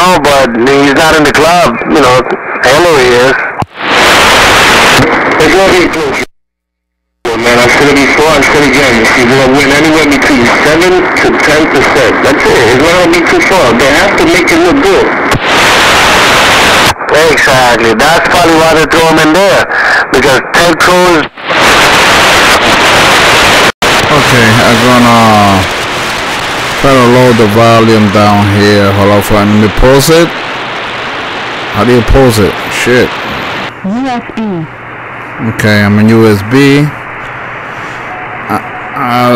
know, but he's not in the club. You know, Halo he is. It's gonna be close. Man, I said it before, I said it again. He's gonna win anywhere between 7 to 10%. That's it. It's not gonna be too far. They have to make it look good. Exactly. That's probably why they throw him in there, because Ted Cruz. Okay, I'm gonna try to load the volume down here. Hold on, let me pause it. How do you pause it? Shit. USB. Okay, I'm in USB.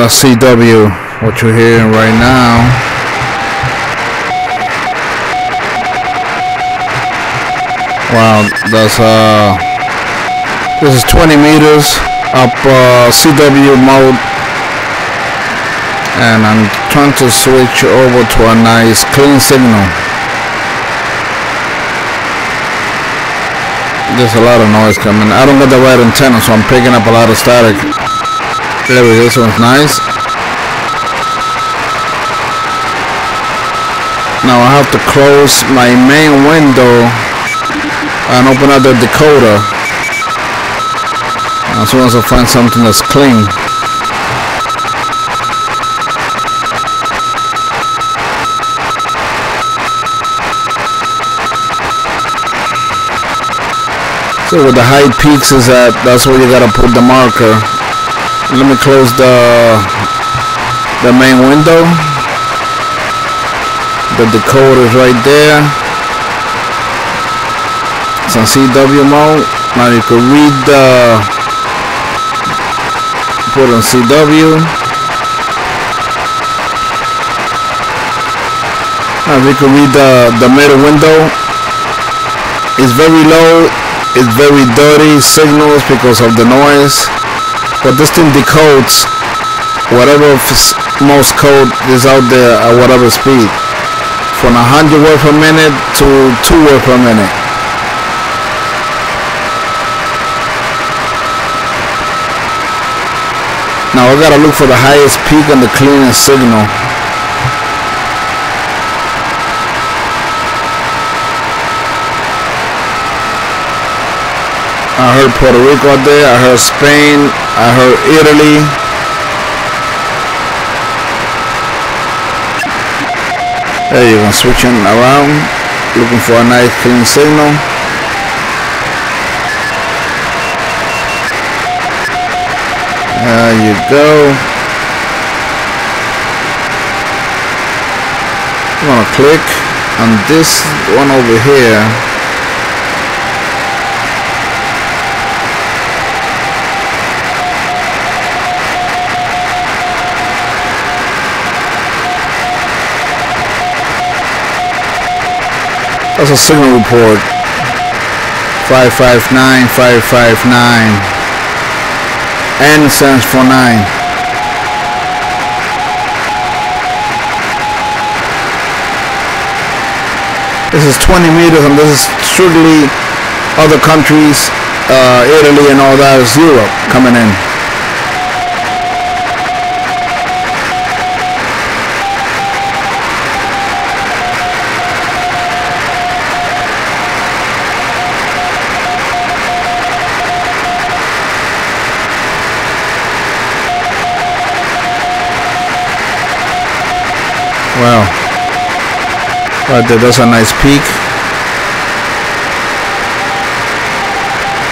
CW, what you're hearing right now. Wow, that's this is 20 meters up CW mode, and I'm trying to switch over to a nice clean signal. There's a lot of noise coming. I don't got the right antenna, so I'm picking up a lot of static. There we go, this one's nice. Now I have to close my main window and open up the decoder as soon as I find something that's clean. So with the high peaks is that's where you gotta put the marker. Let me close the main window. The decoder is right there. It's on CW mode. Now you can read put on CW. Now you can read the middle window. It's very low. It's very dirty signals because of the noise. But this thing decodes whatever most code is out there at whatever speed, from 100 words per minute to 2 words per minute. Now I gotta look for the highest peak and the cleanest signal. I heard Puerto Rico out there, I heard Spain, I heard Italy. There you go, switching around, looking for a nice clean signal. There you go. I'm gonna click on this one over here. That's a signal report. 559, 559. N stands for 9. This is 20 meters, and this is strictly other countries, Italy and all that is Europe coming in. Wow, right there, that's a nice peak.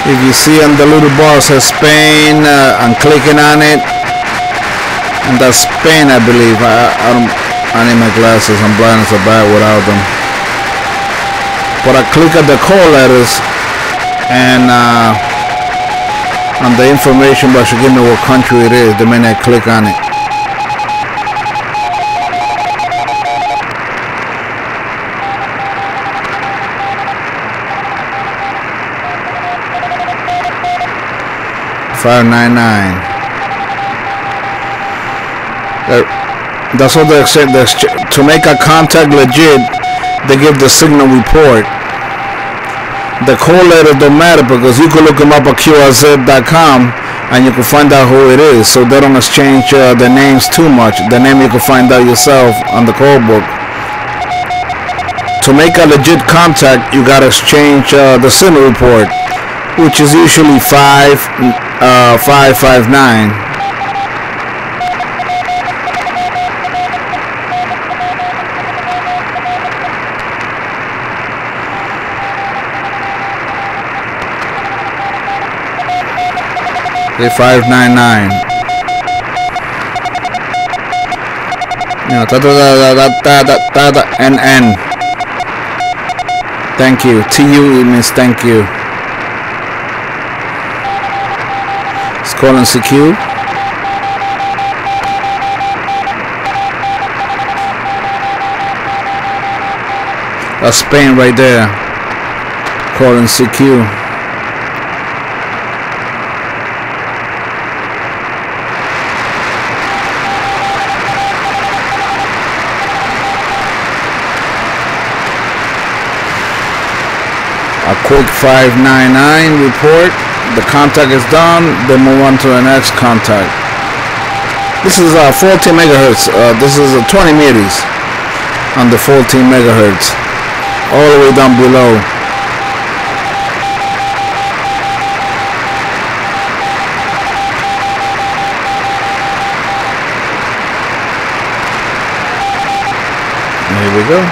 If you see on the little bar says Spain, I'm clicking on it, and that's Spain, I believe. I need my glasses, I'm blind as a bat without them. But I click at the call letters, and on the information bar should give me what country it is the minute I click on it. $5.99. That's what they said. To make a contact legit, they give the signal report. The call letter don't matter because you can look them up at QRZ.com and you can find out who it is. So they don't exchange the names too much. The name you can find out yourself on the call book. To make a legit contact, you gotta exchange the signal report, which is usually 559. The 599. No, NN. Thank you. TU means thank you. It's calling CQ. That's Spain right there. Calling CQ. A quick 599 report. The contact is done. Then move on to the next contact. This is 14 megahertz. This is 20 meters on the 14 megahertz. All the way down below. Here we go.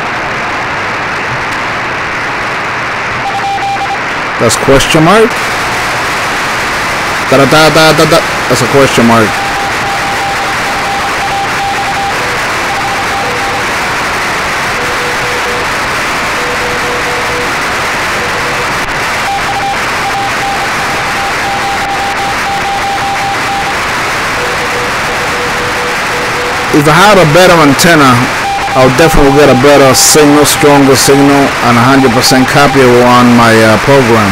That's question mark. Da da da da da da. That's a question mark. If I had a better antenna, I'll definitely get a better signal, stronger signal, and 100% copy on my program.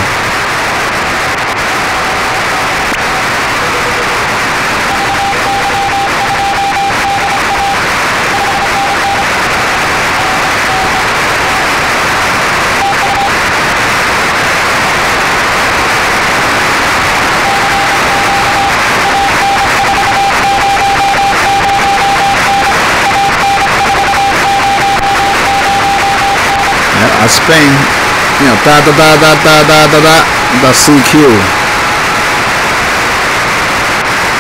Spain, you know, da da da da da da da da, the CQ.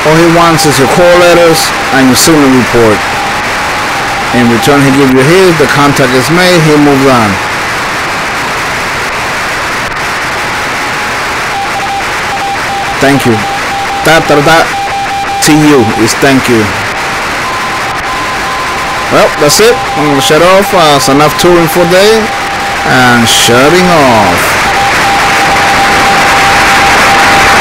All he wants is your call letters and your signal report. In return, he gives you his. The contact is made. He moves on. Thank you. Da da da. TU is thank you. Well, that's it. I'm gonna shut off. It's enough touring for the day. And shutting off.